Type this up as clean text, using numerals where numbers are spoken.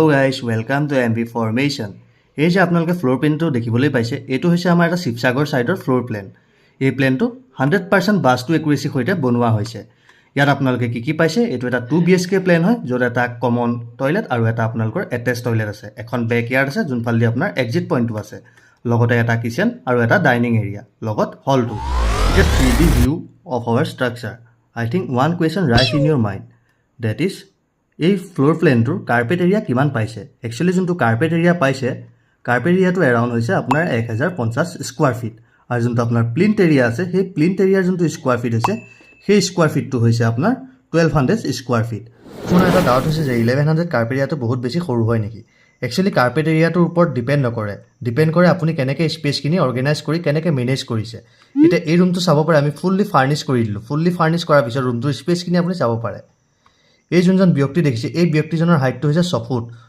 Hello guys, welcome to MV Formation. এই যে আপোনালোকে ফ্লোৰ প্লেনটো দেখিবলৈ পাইছে, এইটো হৈছে আমাৰ এটা শিৱসাগৰ সাইডৰ ফ্লোৰ প্লেন। এই প্লেনটো 100% বাস্তু একুৰেচি সৈতে বনোৱা হৈছে। ইয়াত আপোনালোকে কি পাইছে, এইটো এটা 2 BHK প্লেন হয়, য'ত এটা কমন টয়লেট আৰু এটা আপোনালোকৰ এটেচ টয়লেট আছে। এখন বেকয়াৰ্ড আছে, যোনফালেদি আপোনাৰ এক্সিট পইণ্টটো আছে। লগতে এটা কিচেন আৰু এটা ডাইনিং এৰিয়া, লগত হলটো। এটা 3D view of our structure. I think one question rise in your mind, that is, এই ফ্লোৰ প্লেনটোৰ কাৰ্পেট এৰিয়া কিমান পাইছে? একচুৱেলি যোনটো কাৰ্পেট এৰিয়া পাইছে, কাৰ্পেট এৰিয়াটো এৰাউণ্ড হৈছে আপোনাৰ 1050 স্কোৱাৰ ফিট। আৰু যোনটো আপোনাৰ প্লিন্থ এৰিয়া আছে, সেই প্লিন্থ এৰিয়াৰ যোনটো স্কোৱাৰ ফিট হৈছে, সেই স্কোৱাৰ ফিটটো হৈছে আপোনাৰ 1200 স্কোৱাৰ ফিট। আপোনাৰ এটা ডাউট হৈছে যে 1100 কাৰ্পেট এৰিয়াটো বহুত বেছি সৰু হয় নেকি? একচুৱেলি কাৰ্পেট এৰিয়াটোৰ ওপৰত ডিপেণ্ড নকৰে। ডিপেণ্ড কৰে আপুনি কেনেকৈ স্পেচখিনি অৰ্গেনাইজ কৰি কেনেকৈ মেনেজ কৰিছে। এতিয়া এই ৰুমটো চাব পাৰে, আমি ফুল্লি ফাৰ্নিছ কৰি দিলোঁ। ফুল্লি ফাৰ্নিছ কৰাৰ পিছত ৰুমটোৰ স্পেচখিনি আপুনি চাব পাৰে। এই যোনজন ব্যক্তি দেখিছে, এই ব্যক্তিজনৰ হাইটটো হৈছে 6 ফুট।